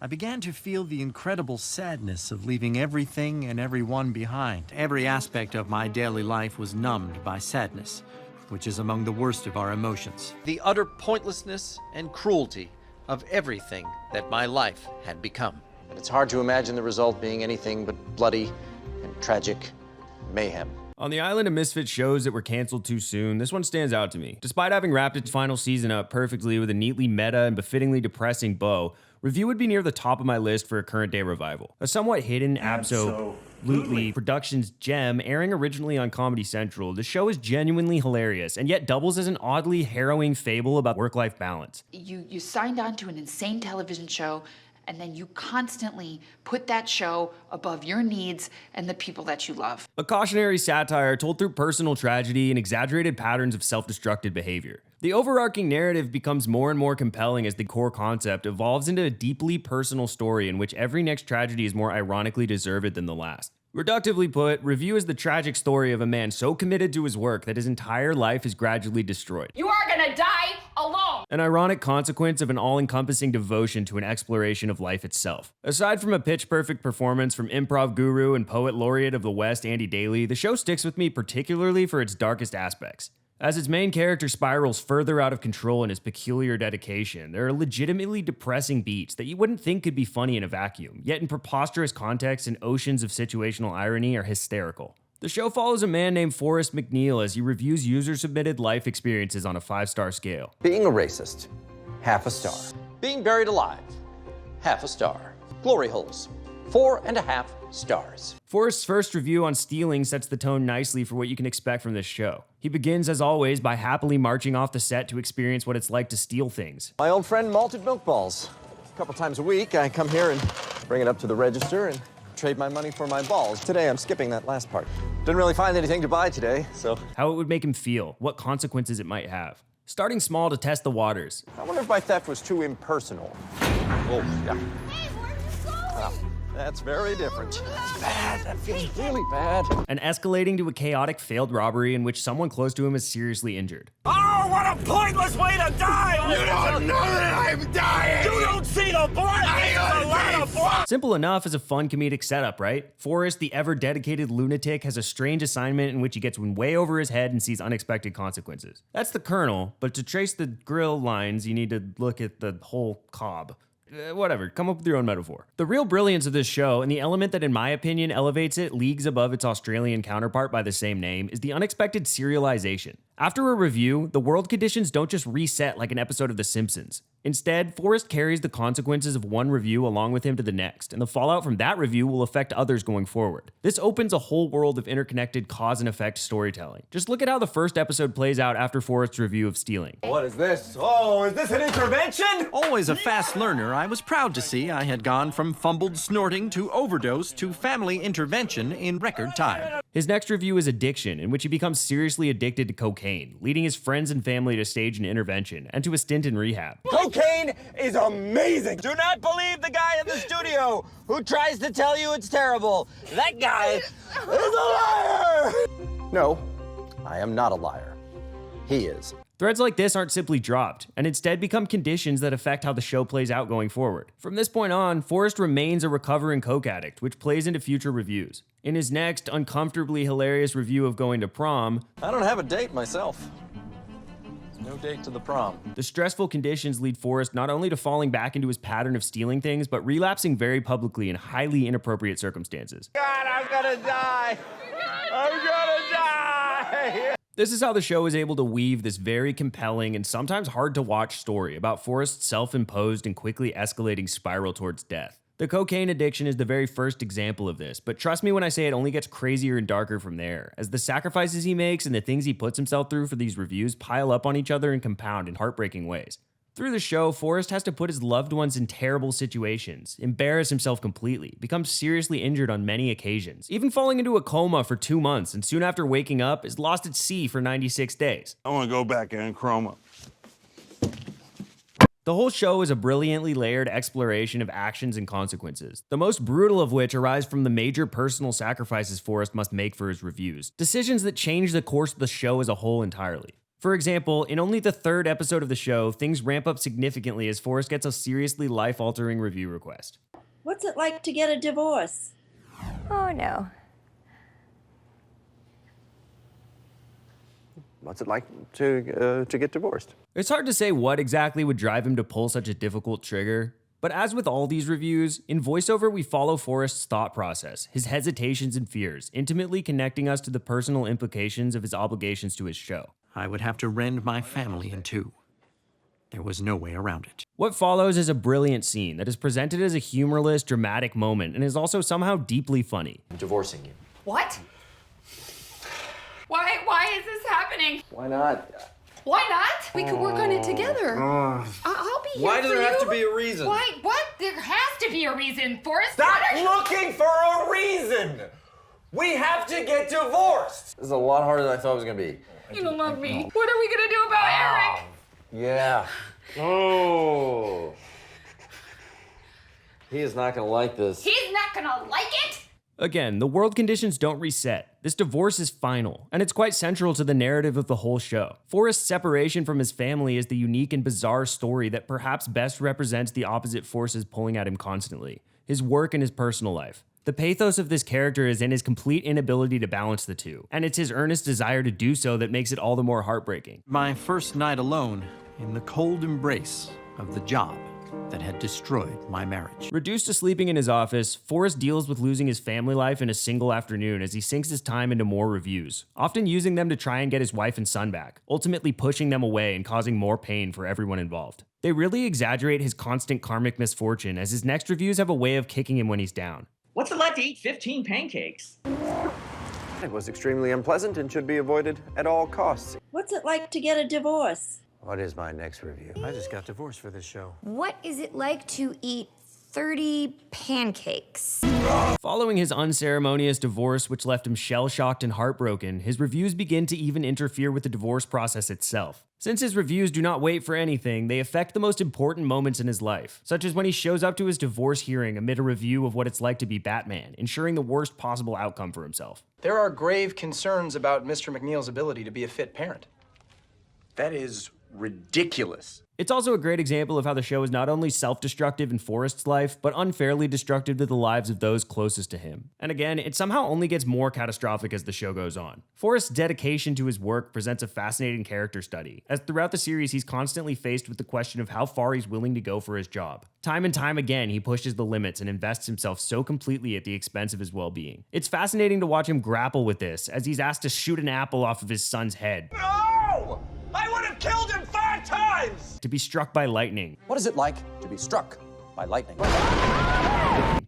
I began to feel the incredible sadness of leaving everything and everyone behind. Every aspect of my daily life was numbed by sadness, which is among the worst of our emotions. The utter pointlessness and cruelty of everything that my life had become. And it's hard to imagine the result being anything but bloody and tragic mayhem. On the island of misfit shows that were canceled too soon, this one stands out to me. Despite having wrapped its final season up perfectly with a neatly meta and befittingly depressing bow, Review would be near the top of my list for a current day revival. A somewhat hidden, absolutely Productions gem airing originally on Comedy Central, the show is genuinely hilarious and yet doubles as an oddly harrowing fable about work-life balance. You signed on to an insane television show, and then you constantly put that show above your needs and the people that you love. A cautionary satire told through personal tragedy and exaggerated patterns of self-destructive behavior. The overarching narrative becomes more and more compelling as the core concept evolves into a deeply personal story in which every next tragedy is more ironically deserved than the last. Reductively put, Review is the tragic story of a man so committed to his work that his entire life is gradually destroyed. You are gonna die alone! An ironic consequence of an all-encompassing devotion to an exploration of life itself. Aside from a pitch-perfect performance from improv guru and poet laureate of the West, Andy Daly, the show sticks with me particularly for its darkest aspects. As its main character spirals further out of control in his peculiar dedication, there are legitimately depressing beats that you wouldn't think could be funny in a vacuum, yet in preposterous context and oceans of situational irony are hysterical. The show follows a man named Forrest MacNeil as he reviews user-submitted life experiences on a 5-star scale. Being a racist, half a star. Being buried alive, half a star. Glory holes, 4.5 stars. Forrest's first review on Stealing sets the tone nicely for what you can expect from this show. He begins, as always, by happily marching off the set to experience what it's like to steal things. My old friend Malted Milk Balls. A couple times a week, I come here and bring it up to the register and trade my money for my balls. Today, I'm skipping that last part. Didn't really find anything to buy today, so... How it would make him feel, what consequences it might have. Starting small to test the waters. I wonder if my theft was too impersonal. Oh, yeah. Hey, where'd you go? That's very different. That's bad. That feels really bad. And escalating to a chaotic failed robbery in which someone close to him is seriously injured. Oh, what a pointless way to die! You don't know that I'm dying! You don't see the blood! There's a lot of blood! Simple enough as a fun comedic setup, right? Forrest, the ever-dedicated lunatic, has a strange assignment in which he gets way over his head and sees unexpected consequences. That's the kernel, but to trace the grill lines, you need to look at the whole cob. Whatever, come up with your own metaphor. The real brilliance of this show, and the element that in my opinion elevates it leagues above its Australian counterpart by the same name, is the unexpected serialization. After a review, the world conditions don't just reset like an episode of The Simpsons. Instead, Forrest carries the consequences of one review along with him to the next, and the fallout from that review will affect others going forward. This opens a whole world of interconnected cause and effect storytelling. Just look at how the first episode plays out after Forrest's review of Stealing. What is this? Oh, is this an intervention? Always a fast learner, I was proud to see I had gone from fumbled snorting to overdose to family intervention in record time. His next review is Addiction, in which he becomes seriously addicted to cocaine, leading his friends and family to stage an intervention and to a stint in rehab. Cocaine is amazing. Do not believe the guy in the studio who tries to tell you it's terrible. That guy is a liar! No, I am not a liar. He is. Threads like this aren't simply dropped, and instead become conditions that affect how the show plays out going forward. From this point on, Forrest remains a recovering coke addict, which plays into future reviews. In his next, uncomfortably hilarious review of Going to Prom, I don't have a date myself. No date to the prom. the stressful conditions lead Forrest not only to falling back into his pattern of stealing things, but relapsing very publicly in highly inappropriate circumstances. God, I'm gonna die! I'm gonna die! This is how the show is able to weave this very compelling and sometimes hard to watch story about Forrest's self-imposed and quickly escalating spiral towards death. The cocaine addiction is the very first example of this, but trust me when I say it only gets crazier and darker from there, as the sacrifices he makes and the things he puts himself through for these reviews pile up on each other and compound in heartbreaking ways. Through the show, Forrest has to put his loved ones in terrible situations, embarrass himself completely, become seriously injured on many occasions, even falling into a coma for 2 months, and soon after waking up is lost at sea for 96 days. I want to go back in chroma. The whole show is a brilliantly layered exploration of actions and consequences, the most brutal of which arise from the major personal sacrifices Forrest must make for his reviews, decisions that change the course of the show as a whole entirely. For example, in only the third episode of the show, things ramp up significantly as Forrest gets a seriously life-altering review request. What's it like to get a divorce? Oh no. What's it like to get divorced? It's hard to say what exactly would drive him to pull such a difficult trigger, but as with all these reviews, in voiceover we follow Forrest's thought process, his hesitations and fears, intimately connecting us to the personal implications of his obligations to his show. I would have to rend my family in two. There was no way around it. What follows is a brilliant scene that is presented as a humorless, dramatic moment and is also somehow deeply funny. I'm divorcing you. What? Why is this happening? Why not? Why not? We could work on it together. I'll be here. Why does for there have you. to be a reason? Why? What? There has to be a reason, Forrest. Stop looking for a reason! We have to get divorced! This is a lot harder than I thought it was gonna be. You don't love me. What are we gonna do about Eric? Yeah. Oh. He is not gonna like this. He's not gonna like it. Again, the world conditions don't reset. This divorce is final, and it's quite central to the narrative of the whole show. Forrest's separation from his family is the unique and bizarre story that perhaps best represents the opposite forces pulling at him constantly: his work and his personal life. The pathos of this character is in his complete inability to balance the two, and it's his earnest desire to do so that makes it all the more heartbreaking. My first night alone in the cold embrace of the job that had destroyed my marriage. Reduced to sleeping in his office, Forrest deals with losing his family life in a single afternoon as he sinks his time into more reviews, often using them to try and get his wife and son back, ultimately pushing them away and causing more pain for everyone involved. They really exaggerate his constant karmic misfortune, as his next reviews have a way of kicking him when he's down. What's it like to eat 15 pancakes? It was extremely unpleasant and should be avoided at all costs. What's it like to get a divorce? What is my next review? I just got divorced for this show. What is it like to eat 30 pancakes? Following his unceremonious divorce, which left him shell-shocked and heartbroken, his reviews begin to even interfere with the divorce process itself. Since his reviews do not wait for anything, they affect the most important moments in his life, such as when he shows up to his divorce hearing amid a review of what it's like to be Batman, ensuring the worst possible outcome for himself. There are grave concerns about Mr. MacNeil's ability to be a fit parent. That is ridiculous. It's also a great example of how the show is not only self-destructive in Forrest's life, but unfairly destructive to the lives of those closest to him. And again, it somehow only gets more catastrophic as the show goes on. Forrest's dedication to his work presents a fascinating character study, as throughout the series he's constantly faced with the question of how far he's willing to go for his job. Time and time again, he pushes the limits and invests himself so completely at the expense of his well-being. It's fascinating to watch him grapple with this, as he's asked to shoot an apple off of his son's head. No! I would have killed him 5 times! To be struck by lightning. What is it like to be struck by lightning?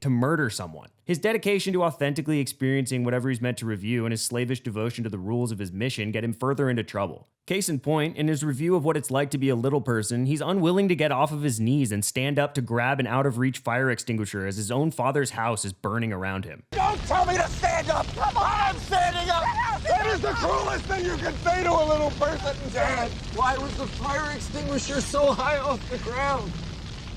To murder someone. His dedication to authentically experiencing whatever he's meant to review and his slavish devotion to the rules of his mission get him further into trouble. Case in point, in his review of what it's like to be a little person, he's unwilling to get off of his knees and stand up to grab an out-of-reach fire extinguisher as his own father's house is burning around him. Don't tell me to stand up! Come on, I'm standing up! That is the cruelest thing you can say to a little person, Dad! Why was the fire extinguisher so high off the ground?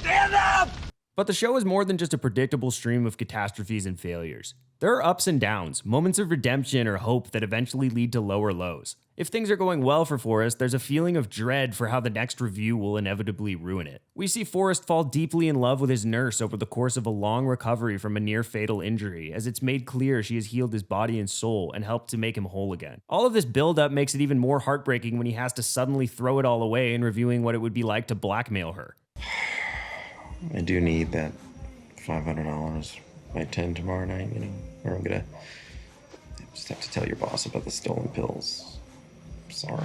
Stand up! But the show is more than just a predictable stream of catastrophes and failures. There are ups and downs, moments of redemption or hope that eventually lead to lower lows. If things are going well for Forrest, there's a feeling of dread for how the next review will inevitably ruin it. We see Forrest fall deeply in love with his nurse over the course of a long recovery from a near-fatal injury, as it's made clear she has healed his body and soul and helped to make him whole again. All of this build-up makes it even more heartbreaking when he has to suddenly throw it all away in reviewing what it would be like to blackmail her. I do need that $500 by 10 tomorrow night, or I'm gonna just have to tell your boss about the stolen pills. Sorry.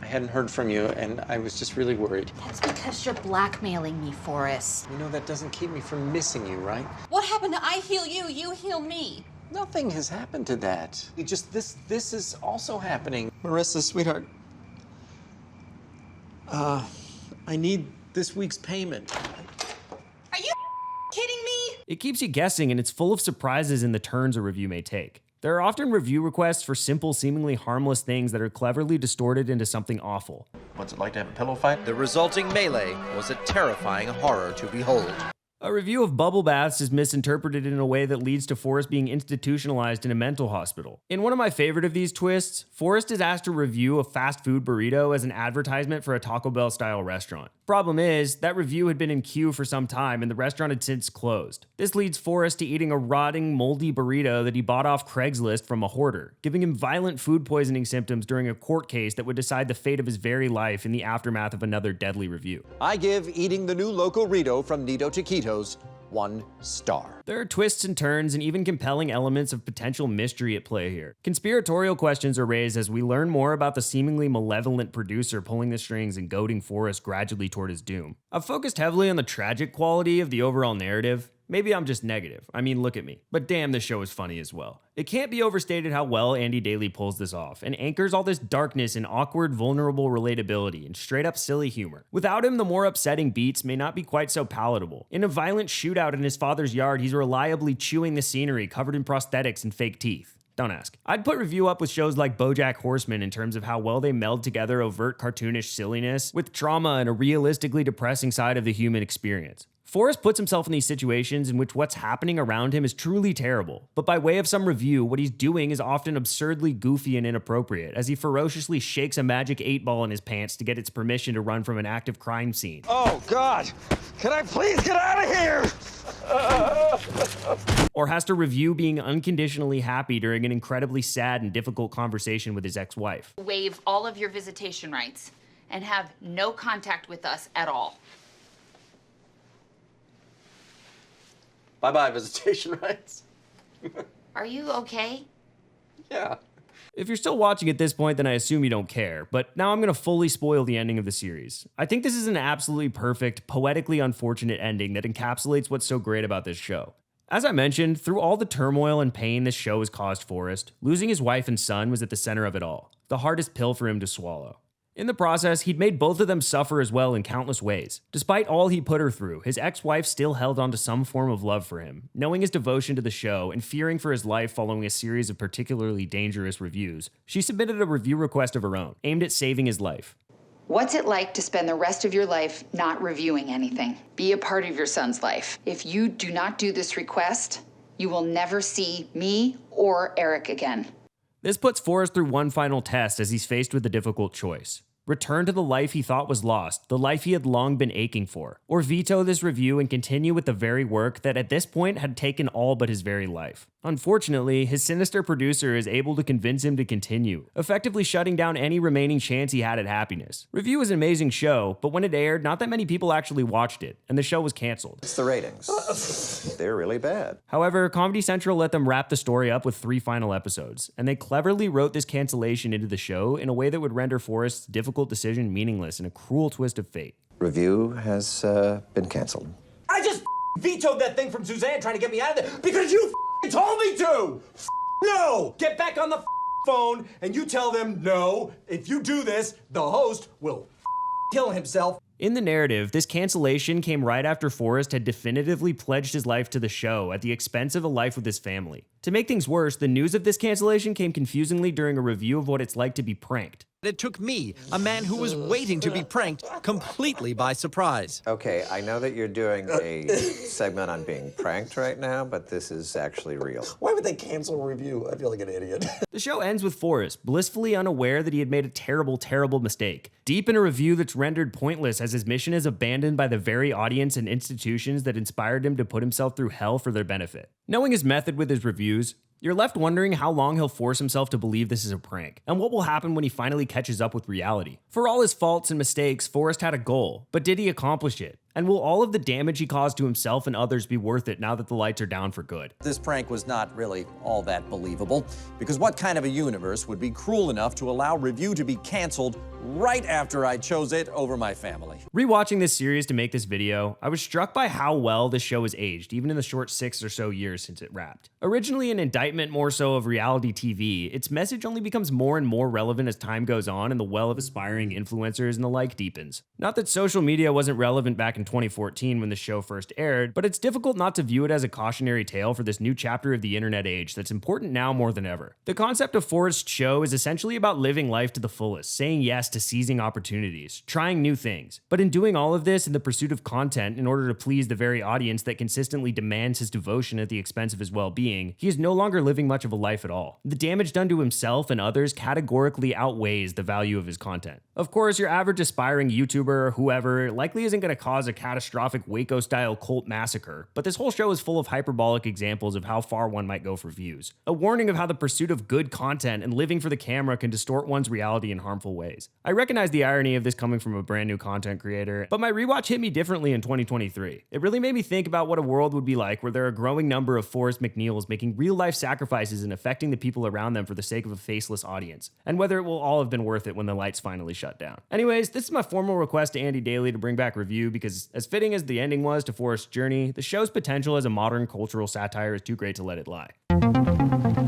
I hadn't heard from you, and I was just really worried. That's because you're blackmailing me, Forrest. You know that doesn't keep me from missing you, right? What happened to I heal you, you heal me? Nothing has happened to that. This is also happening. Marissa, sweetheart. I need this week's payment. Are you kidding me? It keeps you guessing, and it's full of surprises in the turns a review may take. There are often review requests for simple, seemingly harmless things that are cleverly distorted into something awful. What's it like to have a pillow fight? The resulting melee was a terrifying horror to behold. A review of bubble baths is misinterpreted in a way that leads to Forrest being institutionalized in a mental hospital. In one of my favorite of these twists, Forrest is asked to review a fast food burrito as an advertisement for a Taco Bell style restaurant. Problem is, that review had been in queue for some time and the restaurant had since closed. This leads Forrest to eating a rotting, moldy burrito that he bought off Craigslist from a hoarder, giving him violent food poisoning symptoms during a court case that would decide the fate of his very life in the aftermath of another deadly review. I give eating the new Loco Rito from Nido Chiquitos 1 star. There are twists and turns and even compelling elements of potential mystery at play here. Conspiratorial questions are raised as we learn more about the seemingly malevolent producer pulling the strings and goading Forrest gradually toward his doom. I've focused heavily on the tragic quality of the overall narrative. Maybe I'm just negative. I mean, look at me. But damn, this show is funny as well. It can't be overstated how well Andy Daly pulls this off and anchors all this darkness in awkward, vulnerable relatability and straight up silly humor. Without him, the more upsetting beats may not be quite so palatable. In a violent shootout in his father's yard, he's reliably chewing the scenery covered in prosthetics and fake teeth. Don't ask. I'd put Review up with shows like BoJack Horseman in terms of how well they meld together overt cartoonish silliness with trauma and a realistically depressing side of the human experience. Forrest puts himself in these situations in which what's happening around him is truly terrible, but by way of some review, what he's doing is often absurdly goofy and inappropriate, as he ferociously shakes a magic 8-ball in his pants to get its permission to run from an active crime scene. Oh, God! Can I please get out of here? Or has to review being unconditionally happy during an incredibly sad and difficult conversation with his ex-wife. Waive all of your visitation rights and have no contact with us at all. Bye-bye, visitation rights. Are you okay? Yeah. If you're still watching at this point, then I assume you don't care, but now I'm going to fully spoil the ending of the series. I think this is an absolutely perfect, poetically unfortunate ending that encapsulates what's so great about this show. As I mentioned, through all the turmoil and pain this show has caused Forrest, losing his wife and son was at the center of it all, the hardest pill for him to swallow. In the process, he'd made both of them suffer as well in countless ways. Despite all he put her through, his ex-wife still held on to some form of love for him, knowing his devotion to the show and fearing for his life following a series of particularly dangerous reviews. She submitted a review request of her own, aimed at saving his life. What's it like to spend the rest of your life not reviewing anything? Be a part of your son's life. If you do not do this request, you will never see me or Eric again. This puts Forrest through one final test as he's faced with a difficult choice. Return to the life he thought was lost, the life he had long been aching for, or veto this review and continue with the very work that at this point had taken all but his very life. Unfortunately, his sinister producer is able to convince him to continue, effectively shutting down any remaining chance he had at happiness. Review is an amazing show, but when it aired, not that many people actually watched it, and the show was canceled. It's the ratings. They're really bad. However, Comedy Central let them wrap the story up with 3 final episodes, and they cleverly wrote this cancellation into the show in a way that would render Forrest's difficult decision meaningless in a cruel twist of fate. Review has been canceled. I just vetoed that thing from Suzanne trying to get me out of there because you told me to! No! Get back on the phone and you tell them no. If you do this, the host will kill himself. In the narrative, this cancellation came right after Forrest had definitively pledged his life to the show at the expense of a life with his family. To make things worse, the news of this cancellation came confusingly during a review of what it's like to be pranked. It took me, a man who was waiting to be pranked, completely by surprise. Okay, I know that you're doing a segment on being pranked right now, but this is actually real. Why would they cancel a review? I feel like an idiot. The show ends with Forrest, blissfully unaware that he had made a terrible, terrible mistake. Deep in a review that's rendered pointless as his mission is abandoned by the very audience and institutions that inspired him to put himself through hell for their benefit. Knowing his method with his reviews, you're left wondering how long he'll force himself to believe this is a prank, and what will happen when he finally catches up with reality. For all his faults and mistakes, Forrest had a goal, but did he accomplish it? And will all of the damage he caused to himself and others be worth it now that the lights are down for good? This prank was not really all that believable, because what kind of a universe would be cruel enough to allow Review to be canceled right after I chose it over my family? Rewatching this series to make this video, I was struck by how well this show has aged, even in the short 6 or so years since it wrapped. Originally an indictment indictment more so of reality TV, its message only becomes more and more relevant as time goes on and the well of aspiring influencers and the like deepens. Not that social media wasn't relevant back in 2014 when the show first aired, but it's difficult not to view it as a cautionary tale for this new chapter of the internet age that's important now more than ever. The concept of Forrest's show is essentially about living life to the fullest, saying yes to seizing opportunities, trying new things. But in doing all of this in the pursuit of content in order to please the very audience that consistently demands his devotion at the expense of his well-being, he is no longer living much of a life at all. The damage done to himself and others categorically outweighs the value of his content. Of course, your average aspiring YouTuber or whoever likely isn't going to cause a catastrophic Waco-style cult massacre, but this whole show is full of hyperbolic examples of how far one might go for views. A warning of how the pursuit of good content and living for the camera can distort one's reality in harmful ways. I recognize the irony of this coming from a brand new content creator, but my rewatch hit me differently in 2023. It really made me think about what a world would be like where there are a growing number of Forrest MacNeils making real-life sacrifices and affecting the people around them for the sake of a faceless audience, and whether it will all have been worth it when the lights finally shut down. Anyways, this is my formal request to Andy Daly to bring back Review because, as fitting as the ending was to Forrest's journey, the show's potential as a modern cultural satire is too great to let it lie.